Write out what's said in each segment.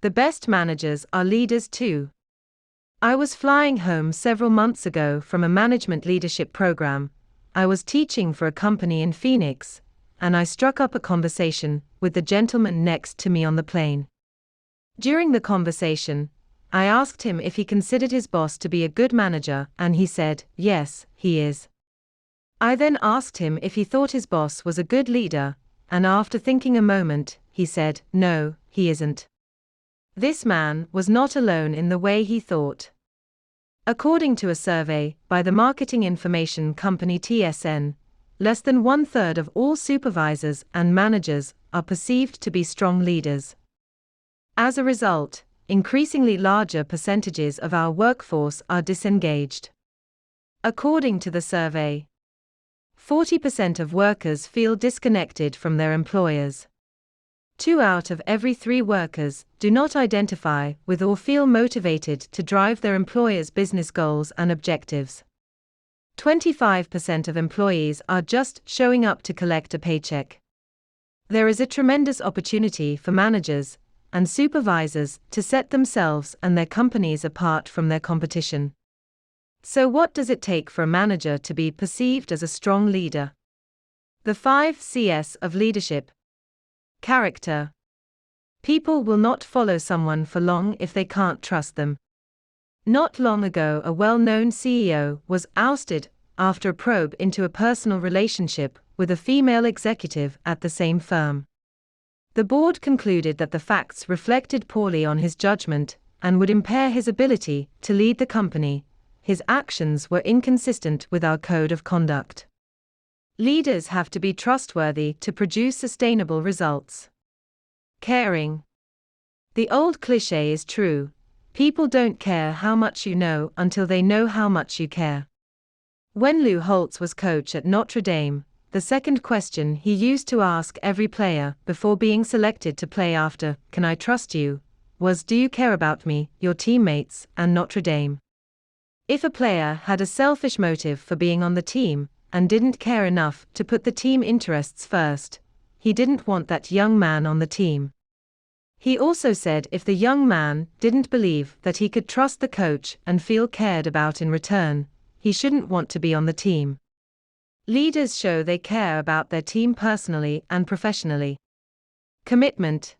The best managers are leaders too. I was flying home several months ago from a management leadership program. I was teaching for a company in Phoenix, and I struck up a conversation with the gentleman next to me on the plane. During the conversation, I asked him if he considered his boss to be a good manager, and he said, yes, he is. I then asked him if he thought his boss was a good leader, and after thinking a moment, he said, no, he isn't. This man was not alone in the way he thought. According to a survey by the marketing information company TSN, less than 1/3 of all supervisors and managers are perceived to be strong leaders. As a result, increasingly larger percentages of our workforce are disengaged. According to the survey, 40% of workers feel disconnected from their employers. 2 out of every 3 workers do not identify with or feel motivated to drive their employer's business goals and objectives. 25% of employees are just showing up to collect a paycheck. There is a tremendous opportunity for managers and supervisors to set themselves and their companies apart from their competition. So what does it take for a manager to be perceived as a strong leader? The 5 C's of leadership. Character. People will not follow someone for long if they can't trust them. Not long ago, a well-known CEO was ousted after a probe into a personal relationship with a female executive at the same firm. The board concluded that the facts reflected poorly on his judgment and would impair his ability to lead the company. His actions were inconsistent with our code of conduct. Leaders have to be trustworthy to produce sustainable results. Caring. The old cliché is true: people don't care how much you know until they know how much you care. When Lou Holtz was coach at Notre Dame, the second question he used to ask every player before being selected to play after, "Can I trust you?" was, "Do you care about me, your teammates, and Notre Dame?" If a player had a selfish motive for being on the team, and didn't care enough to put the team interests first, he didn't want that young man on the team. He also said if the young man didn't believe that he could trust the coach and feel cared about in return, he shouldn't want to be on the team. Leaders show they care about their team personally and professionally. Commitment.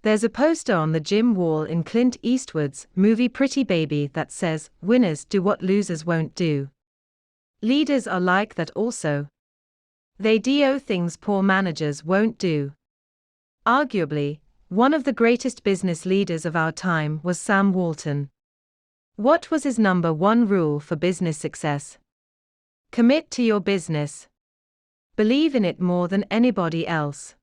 There's a poster on the gym wall in Clint Eastwood's movie Pretty Baby that says, "Winners do what losers won't do." Leaders are like that also. They do things poor managers won't do. Arguably, one of the greatest business leaders of our time was Sam Walton. What was his number 1 rule for business success? Commit to your business. Believe in it more than anybody else.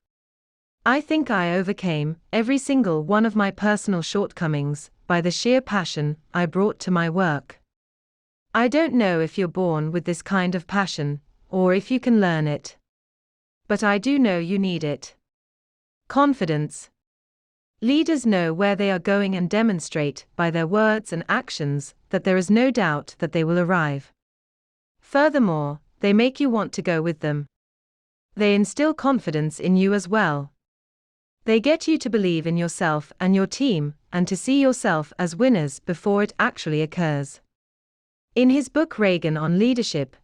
I think I overcame every single one of my personal shortcomings by the sheer passion I brought to my work. I don't know if you're born with this kind of passion, or if you can learn it. But I do know you need it. Confidence. Leaders know where they are going and demonstrate by their words and actions that there is no doubt that they will arrive. Furthermore, they make you want to go with them. They instill confidence in you as well. They get you to believe in yourself and your team, and to see yourself as winners before it actually occurs. In his book Reagan on Leadership,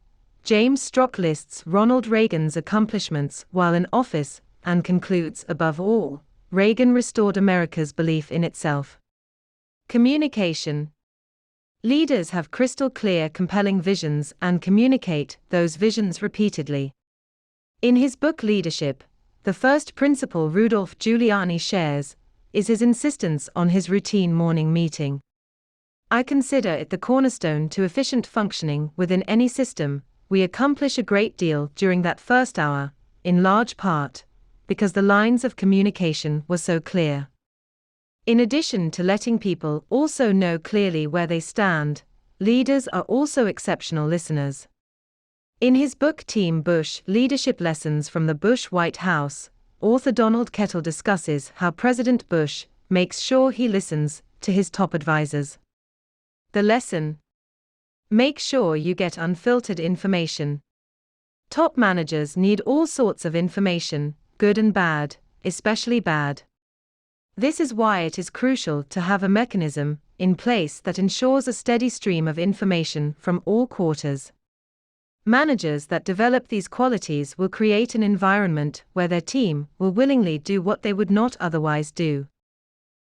James Strock lists Ronald Reagan's accomplishments while in office, and concludes, above all, Reagan restored America's belief in itself. Communication. Leaders have crystal clear, compelling visions and communicate those visions repeatedly. In his book Leadership, the first principle Rudolph Giuliani shares is his insistence on his routine morning meeting. I consider it the cornerstone to efficient functioning within any system. We accomplish a great deal during that first hour, in large part because the lines of communication were so clear. In addition to letting people also know clearly where they stand, leaders are also exceptional listeners. In his book Team Bush: Leadership Lessons from the Bush White House, author Donald Kettl discusses how President Bush makes sure he listens to his top advisors. The lesson: make sure you get unfiltered information. Top managers need all sorts of information, good and bad, especially bad. This is why it is crucial to have a mechanism in place that ensures a steady stream of information from all quarters. Managers that develop these qualities will create an environment where their team will willingly do what they would not otherwise do.